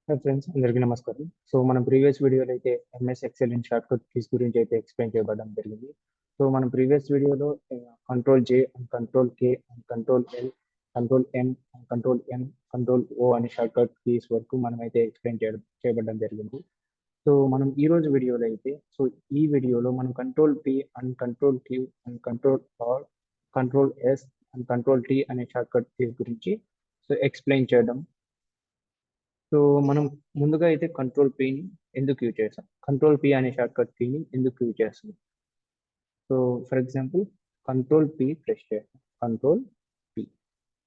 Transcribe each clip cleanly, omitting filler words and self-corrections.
Hi friends, అందరికీ నమస్కారం. So మనం ప్రీవియస్ వీడియోలో అయితే MS Excel in shortcut keys గురించి అయితే ఎక్స్ప్లెయిన్ చేయబడడం జరిగింది. సో మనం ప్రీవియస్ వీడియోలో control J and control K and control L, control M, control M, control O అనే షార్ట్కట్ కీస్ వరకు మనం అయితే ఎక్స్ప్లెయిన్ చేయబడడం జరిగింది. సో మనం ఈ రోజు వీడియోలో అయితే ఈ వీడియోలో మనం control P and control Q and control R, control S and control T అనే షార్ట్కట్ కీస్ గురించి ఎక్స్ప్లెయిన్ చేయడం. సో మనం ముందుగా అయితే కంట్రోల్ పిని ఎందుకు యూజ్ చేస్తాం, కంట్రోల్ పి అనే షార్ట్కట్ కీని ఎందుకు యూజ్ చేస్తాం. So for example control P press చేస్తాం, కంట్రోల్ పి.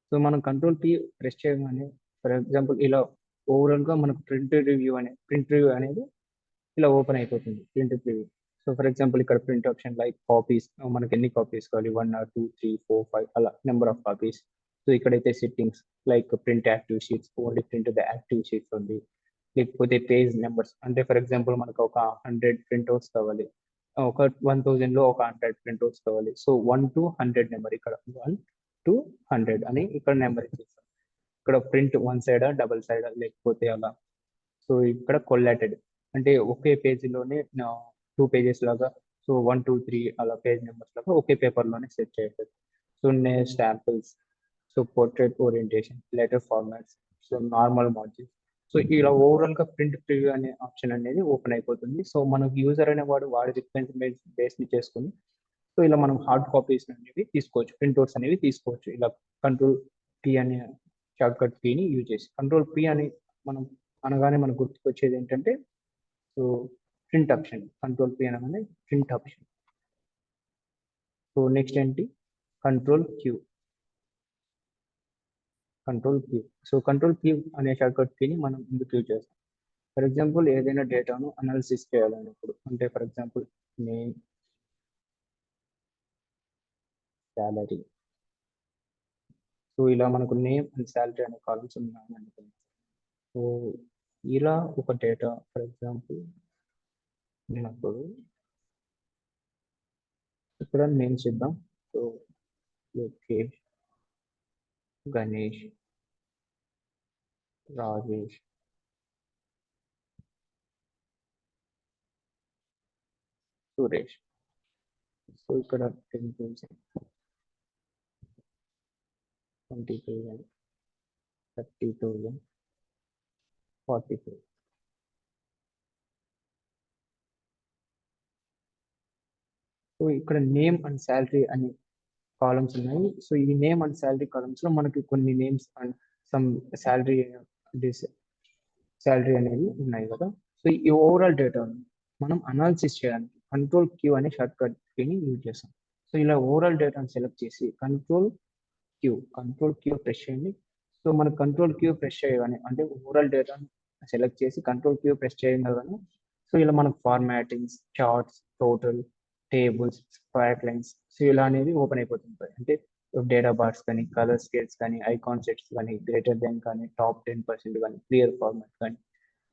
సో మనం కంట్రోల్ పి ప్రెస్ చేయగానే ఫర్ ఎగ్జాంపుల్ ఇలా ఓవరాల్గా మనకు ప్రింట్ రివ్యూ అనేది ఇలా ఓపెన్ అయిపోతుంది, print review. So for example ఇక్కడ ప్రింట్ ఆప్షన్ లైక్ కాపీస్, మనకి ఎన్ని కాపీస్ కావాలి, 1 or 2 3 4 5 అలా నెంబర్ ఆఫ్ కాపీస్. సో ఇక్కడైతే settings like print active sheets, only print the active sheets ఉంది. లేకపోతే పేజ్ నెంబర్స్, అంటే ఫర్ ఎగ్జాంపుల్ మనకు ఒక 100 ప్రింట్అవుట్స్ కావాలి, ఒక 1000లో ఒక 100 ప్రింట్అవుట్స్ కావాలి. సో 1 to 100 నెంబర్, ఇక్కడ 1 to 100 అని ఇక్కడ నెంబర్ ఇచ్చేస్తాం. ఇక్కడ ప్రింట్ వన్ సైడా డబల్ సైడా లేకపోతే అలా. సో ఇక్కడ కొల్లాటెడ్ అంటే ఒకే పేజీలోనే 2 pages లాగా, సో 1 2 3 అలా పేజ్ నెంబర్స్ లాగా ఒకే పేపర్లోనే సెట్ చేయవచ్చు. So samples, so portrait orientation, letter formats, so normal margins. So ఇలా ఓవరాల్గా ప్రింట్ ప్రివ్యూ అనే ఆప్షన్ అనేది ఓపెన్ అయిపోతుంది. సో మనకు యూజర్ అనేవాడు వాడి రిక్వైర్మెంట్స్ బేస్ని చేసుకుని సో ఇలా మనం హార్డ్ కాపీస్ అనేవి తీసుకోవచ్చు, ప్రింట్అవుట్స్ అనేవి తీసుకోవచ్చు. ఇలా కంట్రోల్ పి అనే షార్ట్కట్ కీని యూజ్ చేసి, కంట్రోల్ పి అని మనం అనగానే మనకు గుర్తుకొచ్చేది ఏంటంటే so print option, control P అనగానే ప్రింట్ ఆప్షన్. సో నెక్స్ట్ ఏంటి, control Q, control Q. So control Q అనే షార్ట్కట్ కీని మనం ఎందుకు యూజ్ చేస్తాం, ఫర్ ఎగ్జాంపుల్ ఏదైనా డేటాను అనాలిసిస్ చేయాలన్నప్పుడు, అంటే for example name, salary. So ఇలా మనకు నేమ్ అండ్ శాలరీ అనే కాలమ్స్ ఉన్నాయని అనుకుందాం. సో ఇలా ఒక డేటా ఫర్ ఎగ్జాంపుల్ ఉన్నప్పుడు ఇక్కడ నేమ్స్ ఇద్దాం. సో లోకేష్, గణేష్, రాజేష్, సురేష్. సో ఇక్కడ 10,000, 20,000, 30,000, 40,000. సో ఇక్కడ నేమ్ అండ్ శాలరీ అని కాలమ్స్ ఉన్నాయి. సో ఈ నేమ్ అండ్ శాలరీ కాలమ్స్ లో మనకి కొన్ని నేమ్స్ అండ్ సమ్ శాలరీ అనేది ఉన్నాయి కదా. సో ఈ ఓవరాల్ డేటా మనం అనాలిసిస్ చేయడానికి కంట్రోల్ క్యూ అనే షార్ట్ కట్ కీని యూజ్ చేస్తాం. సో ఇలా ఓవరాల్ డేటాను సెలెక్ట్ చేసి కంట్రోల్ క్యూ ప్రెస్ చేయండి. సో మన కంట్రోల్ క్యూ ప్రెస్ చేయగానే, అంటే ఓవరాల్ డేటాను సెలెక్ట్ చేసి కంట్రోల్ క్యూ ప్రెస్ చేయగానే సో ఇలా మనకు formattings, charts, total, tables, square lines, so ఇలా అనేది ఓపెన్ అయిపోతుంటాయి. అంటే డేటా బార్స్ కానీ, కలర్ స్కేల్స్ కానీ, ఐకాన్ సెట్స్ కానీ, గ్రేటర్ దెన్ కానీ, టాప్ 10% కానీ, క్లియర్ ఫార్మాట్ కానీ.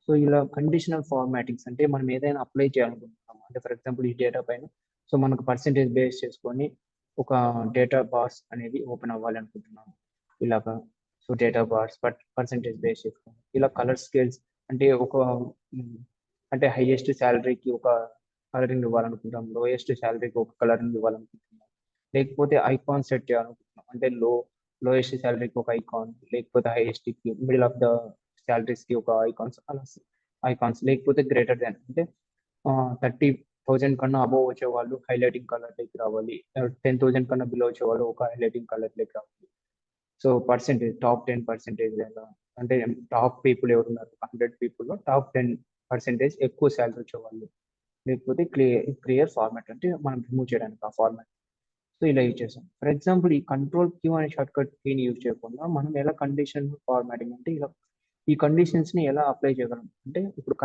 సో ఇలా కండిషనల్ ఫార్మాటింగ్స్ అంటే మనం ఏదైనా అప్లై చేయాలనుకుంటున్నాం, అంటే ఫర్ ఎగ్జాంపుల్ ఈ డేటా పైన సో మనకు పర్సెంటేజ్ బేస్ చేసుకొని ఒక డేటా బార్స్ అనేది ఓపెన్ అవ్వాలి అనుకుంటున్నాము ఇలాగా. So data bars percentage base చేసుకొని ఇలా కలర్ స్కేల్స్, అంటే అంటే హైయెస్ట్ శాలరీకి ఒక కలరింగ్ ఇవ్వాలనుకుంటాం, లోయెస్ట్ శాలరీకి ఒక కలరింగ్ ఇవ్వాలనుకుంటున్నాం, లేకపోతే ఐకాన్ సెట్ చేయాలనుకుంటున్నాం, అంటే లోయెస్ట్ శాలరీకి ఒక ఐకాన్, లేకపోతే హైయెస్ట్ కి మిడిల్ ఆఫ్ ద శాలరీస్ కి ఒక ఐకాన్స్, అలా ఐకాన్స్. లేకపోతే గ్రేటర్ దాన్, అంటే 30,000 కన్నా అబోవ్ వచ్చే వాళ్ళు హైలైటింగ్ కలర్ లెక్ రావాలి, 10,000 కన్నా బిలో వచ్చే వాళ్ళు ఒక హైలైటింగ్ కలర్ లెక్ రావాలి. సో పర్సెంటేజ్, టాప్ 10% లేదా, అంటే టాప్ పీపుల్ ఎవరున్నారు 100 పీపుల్లో టాప్ 10% ఎక్కువ శాలరీ వచ్చేవాళ్ళు, లేకపోతే క్లియర్ ఫార్మాట్, అంటే మనం రిమూవ్ చేయడానికి ఆ ఫార్మాట్. సో ఇలా యూజ్ చేస్తాం. ఫర్ ఎగ్జాంపుల్ ఈ కంట్రోల్ క్యూ అనే షార్ట్ కట్ కీని యూజ్ చేయకుండా మనం ఎలా కండిషన్ ఫార్మాటింగ్, అంటే ఇలా ఈ కండిషన్స్ ని ఎలా అప్లై చేయగలం అంటే, ఇప్పుడు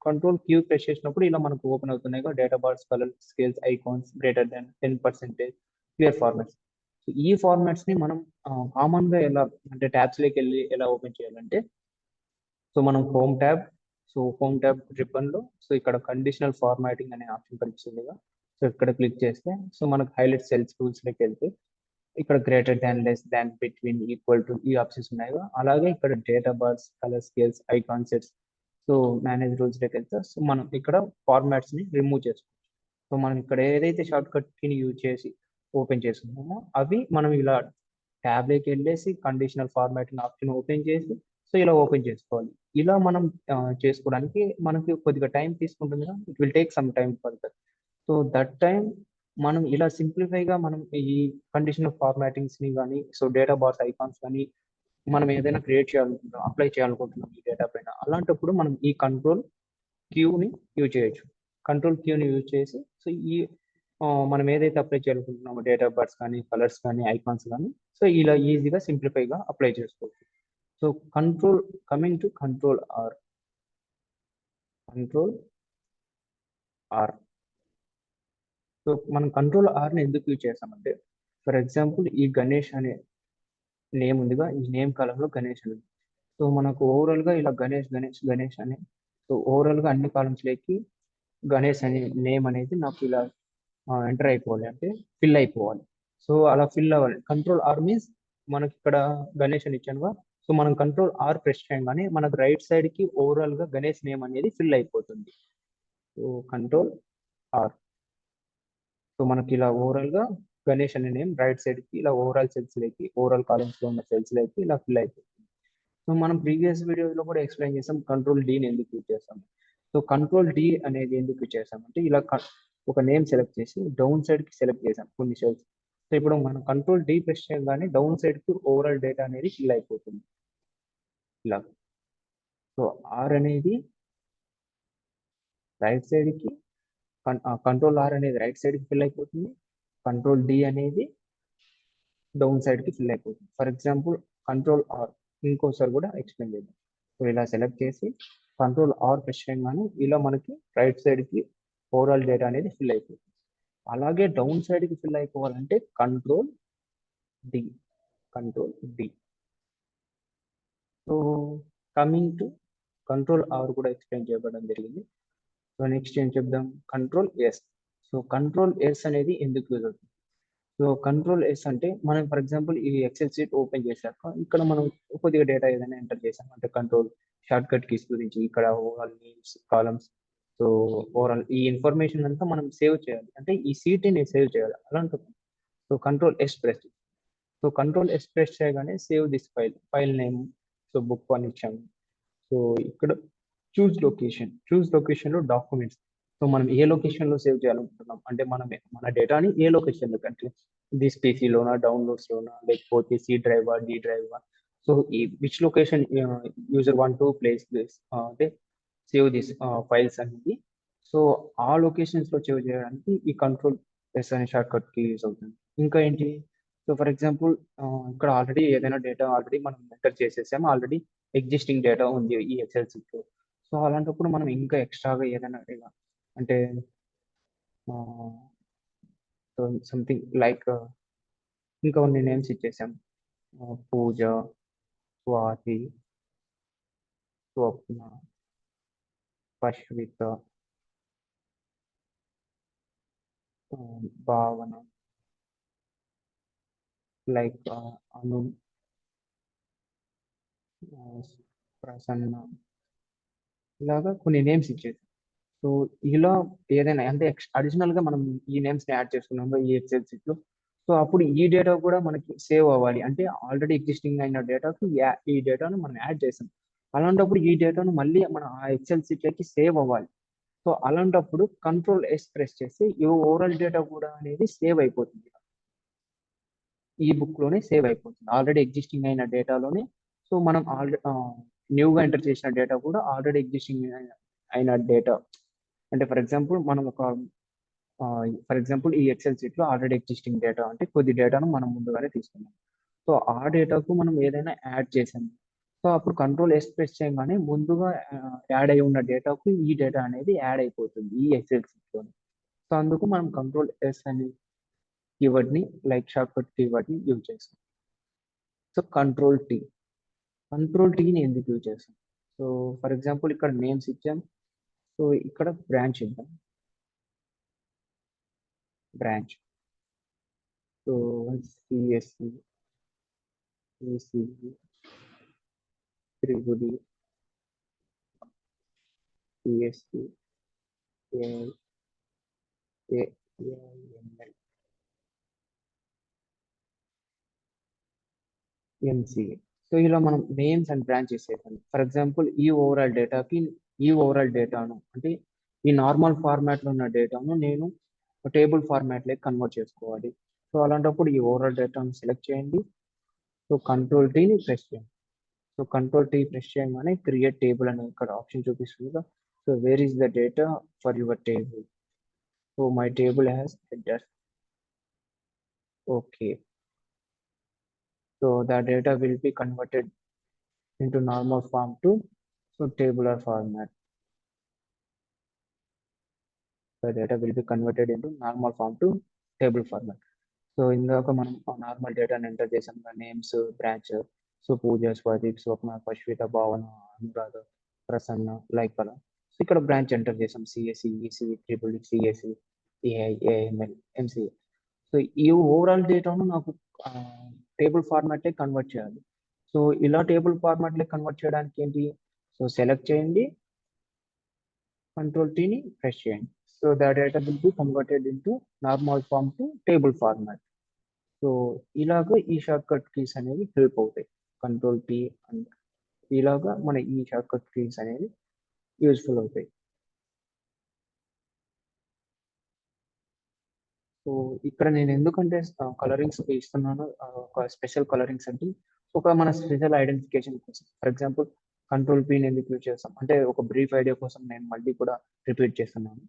కంట్రోల్ క్యూ ప్రెస్ చేసినప్పుడు ఇలా మనకు ఓపెన్ అవుతున్నాయి data bars, colour scales, icons, greater than 10%, clear formats. So ఈ ఫార్మాట్స్ ని మనం కామన్ గా ఎలా, అంటే ట్యాబ్స్ లోకి వెళ్ళి ఎలా ఓపెన్ చేయాలంటే, సో మనం హోమ్ ట్యాబ్ రిబ్బన్ లో సో ఇక్కడ కండిషనల్ ఫార్మాటింగ్ అనే ఆప్షన్ కనిపిస్తుందిగా. సో ఇక్కడ క్లిక్ చేస్తే సో మనకు హైలైట్ సెల్స్ టూల్స్ లోకి వెళ్తే ఇక్కడ greater than, less than, between, equal to ఈ ఆప్షన్స్ ఉన్నాయి. అలాగే ఇక్కడ data bars, colour scales, icon sets, so manage రూల్స్లోకి వెళ్తే సో మనం ఇక్కడ ఫార్మాట్స్ని రిమూవ్ చేసుకోవచ్చు. సో మనం ఇక్కడ ఏదైతే షార్ట్ కట్ కీని యూజ్ చేసి ఓపెన్ చేసుకున్నామో అవి మనం ఇలా ట్యాబ్లోకి వెళ్ళేసి కండిషనల్ ఫార్మాటింగ్ ఆప్షన్ ఓపెన్ చేసి సో ఇలా ఓపెన్ చేసుకోవాలి. ఇలా మనం చేసుకోవడానికి మనకి కొద్దిగా టైం తీసుకుంటుంది కదా, it will take some time further. So that time మనం ఇలా సింప్లిఫైగా మనం ఈ కండిషనల్ ఫార్మాటింగ్స్ని కానీ సో డేటా బార్స్ ఐకాన్స్ కానీ మనం ఏదైనా క్రియేట్ చేయాలనుకుంటున్నాం, అప్లై చేయాలనుకుంటున్నాం ఈ డేటా పైన, అలాంటప్పుడు మనం ఈ కంట్రోల్ క్యూని యూజ్ చేయొచ్చు. కంట్రోల్ క్యూని యూజ్ చేసి సో ఈ మనం ఏదైతే అప్లై చేయాలనుకుంటున్నామో డేటా బార్స్ కానీ కలర్స్ కానీ ఐకాన్స్ కానీ సో ఇలా ఈజీగా సింప్లిఫైగా అప్లై చేసుకోవచ్చు. So coming to control R. Control R so మనం కంట్రోల్ ఆర్ని ఎందుకు యూజ్ చేస్తామంటే, ఫర్ ఎగ్జాంపుల్ ఈ గణేష్ అనే నేమ్ ఉందిగా, ఈ నేమ్ కాలంలో గణేష్ ఉంది. సో మనకు ఓవరాల్గా ఇలా గణేష్ గణేష్ గణేష్ అని సో ఓవరాల్గా అన్ని కాలమ్స్లోకి గణేష్ అనే నేమ్ అనేది నాకు ఇలా ఎంటర్ అయిపోవాలి, అంటే ఫిల్ అయిపోవాలి. సో అలా ఫిల్ అవ్వాలి. కంట్రోల్ ఆర్ మీన్స్ మనకి ఇక్కడ గణేష్ అని ఇచ్చానుగా, సో మనం కంట్రోల్ ఆర్ ప్రెస్ చేయగానే మనకు రైట్ సైడ్కి ఓవరాల్గా గణేష్ నేమ్ అనేది ఫిల్ అయిపోతుంది. సో కంట్రోల్ ఆర్ సో మనకి ఇలా ఓవరాల్గా గణేష్ అనే నేమ్ రైట్ సైడ్కి ఇలా ఓవరాల్ సెల్స్లోకి ఓవరాల్ కాలమ్స్లో ఉన్న సెల్స్లోకి ఇలా ఫిల్ అయిపోతుంది. సో మనం ప్రీవియస్ వీడియోలో కూడా ఎక్స్ప్లెయిన్ చేసాం కంట్రోల్ డీని ఎందుకు యూజ్ చేస్తాం. సో కంట్రోల్ డి అనేది ఎందుకు యూజ్ చేస్తామంటే ఇలా ఒక నేమ్ సెలెక్ట్ చేసి డౌన్ సైడ్కి సెలెక్ట్ చేసాం కొన్ని సెల్స్. సో ఇప్పుడు మనం కంట్రోల్ డి ప్రెస్ చేయగానే డౌన్ సైడ్కి ఓవరాల్ డేటా అనేది ఫిల్ అయిపోతుంది ఇలా. సో ఆర్ అనేది రైట్ సైడ్కి కంట్రోల్ ఆర్ అనేది రైట్ సైడ్కి ఫిల్ అయిపోతుంది, కంట్రోల్ డి అనేది డౌన్ సైడ్కి ఫిల్ అయిపోతుంది. ఫర్ ఎగ్జాంపుల్ కంట్రోల్ ఆర్ ఇంకోసారి కూడా ఎక్స్ప్లెయిన్ చేద్దాం. సో ఇలా సెలెక్ట్ చేసి కంట్రోల్ ఆర్ ప్రెస్ చేయగానే ఇలా మనకి రైట్ సైడ్కి ఓవరాల్ డేటా అనేది ఫిల్ అయిపోతుంది. అలాగే డౌన్ సైడ్కి ఫిల్ అయిపోవాలంటే control D. Control D. So coming to control R కూడా ఎక్స్ప్లెయిన్ చేయబడడం జరిగింది. సో నెక్స్ట్ ఏం చెప్దాం, control S. So control S అనేది ఎందుకు యూజ్ అవుతుంది. సో కంట్రోల్ ఎస్ అంటే మనం ఫర్ ఎగ్జాంపుల్ ఈ ఎక్సెల్ షీట్ ఓపెన్ చేశాక ఇక్కడ మనం కొద్దిగా డేటా ఏదైనా ఎంటర్ చేసాం అంటే కంట్రోల్ షార్ట్ కట్ కీస్ గురించి ఇక్కడ overall names columns so overall ఈ ఇన్ఫర్మేషన్ అంతా మనం సేవ్ చేయాలి, అంటే ఈ సీట్ని సేవ్ చేయాలి అలాంటప్పుడు so control S press. So control S press చేయగానే save this file name so book one ఇచ్చాము. సో ఇక్కడ చూస్ లొకేషన్లో డాక్యుమెంట్స్. సో మనం ఏ లొకేషన్లో సేవ్ చేయాలనుకుంటున్నాం అంటే మనం మన డేటాని ఏ లొకేషన్లో అంటే దిస్ పీసీలోనా డౌన్లోడ్స్లోనా లేకపోతే సి డ్రైవా డి డ్రైవా సో ఈ which location user want to place this అంటే సేవ్ దిస్ ఫైల్స్ అనేది సో ఆ లొకేషన్స్లో సేవ్ చేయడానికి ఈ కంట్రోల్ ఎస్ అనే షార్ట్ కట్కి యూజ్ అవుతుంది. ఇంకా ఏంటి, సో ఫర్ ఎగ్జాంపుల్ ఇక్కడ ఆల్రెడీ ఏదైనా డేటా ఆల్రెడీ మనం ఎంటర్ చేసేసాము, ఆల్రెడీ ఎగ్జిస్టింగ్ డేటా ఉంది ఈ ఎక్సెల్ షీట్లో. సో అలాంటప్పుడు మనం ఇంకా ఎక్స్ట్రాగా ఏదైనా ఇలా అంటే సో సంథింగ్ లైక్ ఇంకా కొన్ని నేమ్స్ ఇచ్చేసాం, పూజ, స్వాతి, స్వప్న, పశ్విత, భావన, లైక్ అను, ప్రసన్న, ఇలాగా కొన్ని నేమ్స్ ఇచ్చేసాం. సో ఇలా ఏదైనా అంటే అడిషనల్గా మనం ఈ నేమ్స్ని యాడ్ చేసుకున్నాం ఈ ఎక్సెల్ షీట్లో. సో అప్పుడు ఈ డేటా కూడా మనకి సేవ్ అవ్వాలి, అంటే ఆల్రెడీ ఎగ్జిస్టింగ్ అయిన డేటాకు ఈ డేటాను మనం యాడ్ చేసాం. అలాంటప్పుడు ఈ డేటాను మళ్ళీ మన ఆ ఎక్సెల్ షీట్లోకి సేవ్ అవ్వాలి. సో అలాంటప్పుడు కంట్రోల్ ఎస్ ప్రెస్ చేసి ఈ ఓవరాల్ డేటా కూడా అనేది సేవ్ అయిపోతుంది, ఈ బుక్లోనే సేవ్ అయిపోతుంది ఆల్రెడీ ఎగ్జిస్టింగ్ అయిన డేటాలోనే. సో మనం ఆల్రెడీ న్యూగా ఎంటర్ చేసిన డేటా కూడా ఆల్రెడీ ఎగ్జిస్టింగ్ అయిన డేటా అంటే ఫర్ ఎగ్జాంపుల్ మనం ఒక ఫర్ ఎగ్జాంపుల్ ఈ ఎక్సెల్ షీట్లో ఆల్రెడీ ఎగ్జిస్టింగ్ డేటా అంటే కొద్ది డేటాను మనం ముందుగానే తీసుకున్నాం. సో ఆ డేటాకు మనం ఏదైనా యాడ్ చేసాము, సో అప్పుడు కంట్రోల్ ఎస్ ప్రెస్ చేయగానే ముందుగా యాడ్ అయి ఉన్న డేటాకు ఈ డేటా అనేది యాడ్ అయిపోతుంది ఈ ఎక్సెల్ షీట్లో. సో అందుకు మనం కంట్రోల్ ఎస్ అనే కీవర్డ్ని లైక్ షార్ట్ కట్ కీవర్డ్ని యూజ్ చేస్తాం. సో కంట్రోల్ టీని ఎందుకు యూజ్ చేస్తాం, సో ఫర్ ఎగ్జాంపుల్ ఇక్కడ నేమ్స్ ఇచ్చాం, సో ఇక్కడ బ్రాంచ్ ఇద్దాం, branch. So CSC, ECE, triple, CSV, AI, ML, MCA. So ఇలా మనం నేమ్స్ అండ్ బ్రాంచెస్ చేసాం. ఫర్ ఎగ్జాంపుల్ ఈ ఓవరాల్ డేటాను అంటే ఈ నార్మల్ ఫార్మాట్లో ఉన్న డేటాను నేను టేబుల్ ఫార్మాట్లోకి కన్వర్ట్ చేసుకోవాలి. సో అలాంటప్పుడు ఈ ఓవరాల్ డేటాను సెలెక్ట్ చేయండి. సో కంట్రోల్ టీని ప్రెస్ చేయండి. సో కంట్రోల్ టీ ప్రెస్ చేయగానే క్రియేట్ టేబుల్ అనే ఇక్కడ ఆప్షన్ చూపిస్తుంది. So where is the data for your table? So my table has header. Okay. So the data will be converted into normal form to tabular format. The data will be converted into normal form to table format. So ఇందాక మనం normal డేటాని enter చేసాం, names, branch. So Pooja, Swadeep, Swapna, Pashwitha, Bhavana, Anuradha, Prasanna, like అలా. So ఇక్కడ branch enter చేసాం, CSC, EC, triple CSC, AI, AML, MCA. So ఈ overall డేటాను నాకు టేబుల్ ఫార్మాట్లే కన్వర్ట్ చేయాలి. సో ఇలా టేబుల్ ఫార్మాట్లే కన్వర్ట్ చేయడానికి ఏంటి? సో సెలెక్ట్ చేయండి, కంట్రోల్ టీని ప్రెస్ చేయండి. So the data will be converted into normal form to table format. So ఇలాగ ఈ షార్ట్ కట్ కీస్ అనేవి హెల్ప్ అవుతాయి. కంట్రోల్ టీ అండ్ ఇలాగా మన ఈ షార్ట్ కట్ కీస్ అనేవి యూస్ఫుల్ అవుతాయి. సో ఇక్కడ నేను ఎందుకంటే కలరింగ్స్ ఇస్తున్నాను, ఒక స్పెషల్ కలరింగ్స్ అంటే ఒక మన స్పెషల్ ఐడెంటిఫికేషన్ కోసం. ఫర్ ఎగ్జాంపుల్ కంట్రోల్ పీని ఎందుకు యూజ్ చేస్తాం అంటే ఒక బ్రీఫ్ ఐడియా కోసం నేను మళ్ళీ కూడా రిపీట్ చేస్తున్నాను.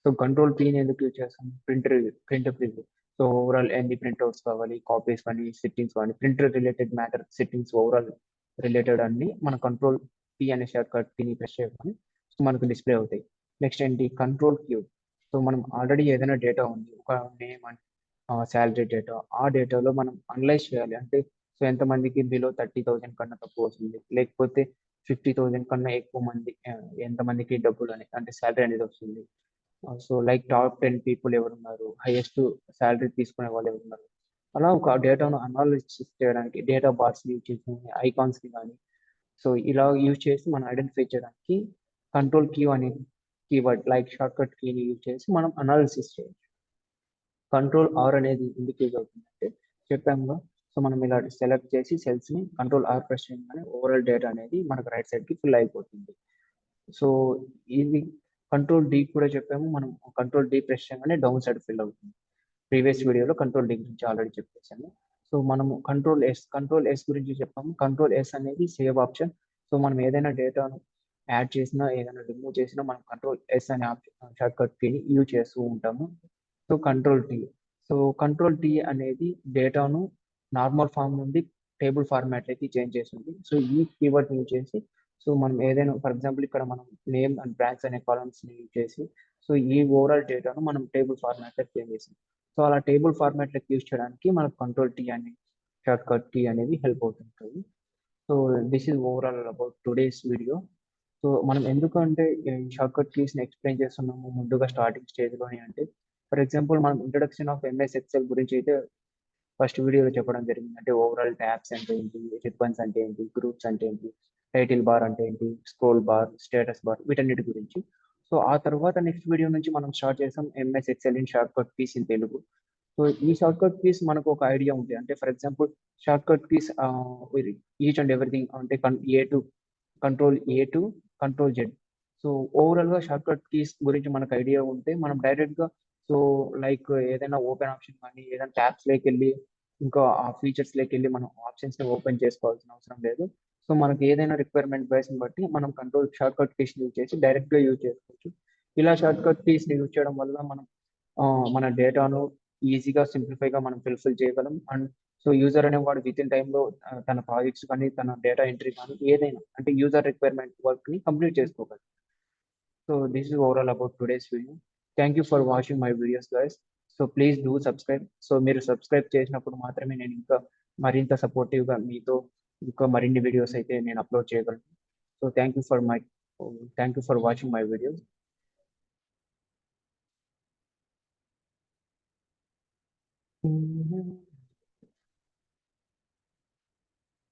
సో కంట్రోల్ పీని ఎందుకు యూజ్ చేస్తాం? Printer preview. సో ఓవరాల్ ఎన్ని ప్రింట్అవుట్స్ కావాలి, కాపీస్ కానీ, సెట్టింగ్స్ కానీ, printer related matter, settings overall related అన్ని మన కంట్రోల్ పీ అనే షార్ట్ కట్ పీని ప్రెస్ చేయగానే మనకు డిస్ప్లే అవుతాయి. నెక్స్ట్ ఏంటి? Control Q. సో మనం ఆల్రెడీ ఏదైనా డేటా ఉంది, ఒక నేమ్ అండ్ శాలరీ డేటా, ఆ డేటాలో మనం అనలైజ్ చేయాలి. అంటే సో ఎంతమందికి బిలో 30,000 కన్నా తక్కువ వస్తుంది, లేకపోతే 50,000 కన్నా ఎక్కువ మంది ఎంతమందికి డబ్బులు అంటే శాలరీ అనేది వస్తుంది. సో లైక్ టాప్ 10 పీపుల్ ఎవరున్నారు, హైయెస్ట్ శాలరీ తీసుకునే వాళ్ళు ఎవరున్నారు, అలా ఒక డేటాను అనాలిసిస్ చేయడానికి డేటా బార్స్ యూజ్ చేసి, ఐకాన్స్ని కానీ సో ఇలా యూజ్ చేసి మనం ఐడెంటిఫై చేయడానికి కంట్రోల్ క్యూ అనే కీవర్డ్ లైక్ షార్ట్ కట్ కీని యూజ్ చేసి మనం అనాలిసిస్ చేయొచ్చు. కంట్రోల్ ఆర్ అనేది ఎందుకు యూజ్ అవుతుందంటే చెప్పాము. సో మనం ఇలా సెలెక్ట్ చేసి సెల్స్ని కంట్రోల్ ఆర్ ప్రెస్ చేయగానే ఓవరాల్ డేటా అనేది మనకు రైట్ సైడ్కి ఫిల్ అయిపోతుంది. సో ఇది కంట్రోల్ డి కూడా చెప్పాము, మనం కంట్రోల్ డి ప్రెస్ చేయగానే డౌన్ సైడ్ ఫిల్ అవుతుంది. ప్రీవియస్ వీడియోలో కంట్రోల్ డి గురించి ఆల్రెడీ చెప్పేశాను. సో మనము కంట్రోల్ ఎస్ గురించి చెప్పాము. కంట్రోల్ ఎస్ అనేది సేవ్ ఆప్షన్. సో మనం ఏదైనా డేటాను యాడ్ చేసినా, ఏదైనా రిమూవ్ చేసినా మనం కంట్రోల్ ఎస్ అనే ఆప్షన్ షార్ట్ కట్ కీని యూజ్ చేస్తూ ఉంటాము. So control tea. So control tea అనేది డేటాను నార్మల్ ఫామ్ నుండి టేబుల్ ఫార్మాట్లోకి చేంజ్ చేస్తుంది. సో ఈ కీవర్డ్ యూజ్ చేసి సో మనం ఏదైనా ఫర్ ఎగ్జాంపుల్ ఇక్కడ మనం నేమ్ అండ్ బ్రాంచ్ అనే కాలమ్స్ని యూజ్ చేసి సో ఈ ఓవరాల్ డేటాను మనం టేబుల్ ఫార్మాట్లోకి చేంజ్ చేసాం. సో అలా టేబుల్ ఫార్మాట్లోకి యూజ్ చేయడానికి మనకు కంట్రోల్ టీ అనే షార్ట్ కట్ కీ అనేది హెల్ప్ అవుతుంటుంది. So this is overall about today's video. So మనం ఎందుకంటే ఈ షార్ట్ కట్ కీస్ని ఎక్స్ప్లెయిన్ చేస్తున్నాము ముందుగా స్టార్టింగ్ స్టేజ్లోని అంటే ఫర్ ఎగ్జాంపుల్ మనం ఇంట్రడక్షన్ ఆఫ్ ఎంఎస్ ఎక్సెల్ గురించి అయితే ఫస్ట్ వీడియోలో చెప్పడం జరిగింది. అంటే ఓవరాల్ ట్యాబ్స్ అంటే ఏంటి, రిబ్బన్స్ అంటే ఏంటి, గ్రూప్స్ అంటే ఏంటి, టైటిల్ బార్ అంటే ఏంటి, స్క్రోల్ బార్, స్టేటస్ బార్, వీటన్నిటి గురించి. సో ఆ తర్వాత నెక్స్ట్ వీడియో నుంచి మనం స్టార్ట్ చేసాం MS Excel in short cut keys in Telugu. So ఈ షార్ట్ కట్ కీస్ మనకు ఒక ఐడియా ఉంటుంది. అంటే for example short cut keys each and everything అంటే A to control Z. So ఓవరాల్గా షార్ట్ కట్ కీస్ గురించి మనకు ఐడియా ఉంటే మనం డైరెక్ట్గా సో లైక్ ఏదైనా ఓపెన్ ఆప్షన్ కానీ ఏదైనా ట్యాబ్స్లోకి వెళ్ళి ఇంకా ఆ ఫీచర్స్లోకి వెళ్ళి మనం ఆప్షన్స్ని ఓపెన్ చేసుకోవాల్సిన అవసరం లేదు. సో మనకి ఏదైనా రిక్వైర్మెంట్ బేస్ని బట్టి మనం కంట్రోల్ షార్ట్ కట్ కీస్ని యూజ్ చేసి డైరెక్ట్గా యూజ్ చేసుకోవచ్చు. ఇలా షార్ట్ కట్ కీస్ని యూజ్ చేయడం వల్ల మనం మన డేటాను ఈజీగా సింప్లిఫైగా మనం ఫిల్ఫిల్ చేయగలం. అండ్ సో యూజర్ అనేవాడు విత్ ఇన్ టైంలో తన ప్రాజెక్ట్స్ కానీ తన డేటా ఎంట్రీ కానీ ఏదైనా అంటే యూజర్ రిక్వైర్మెంట్ వర్క్ని కంప్లీట్ చేసుకోగలరు. So this is overall about today's video. Thank you for watching my videos guys. So please do subscribe. So మీరు సబ్స్క్రైబ్ చేసినప్పుడు మాత్రమే నేను ఇంకా మరింత సపోర్టివ్గా మీతో ఇంకా మరిన్ని వీడియోస్ అయితే నేను అప్లోడ్ చేయగలను. So thank you for watching my videos.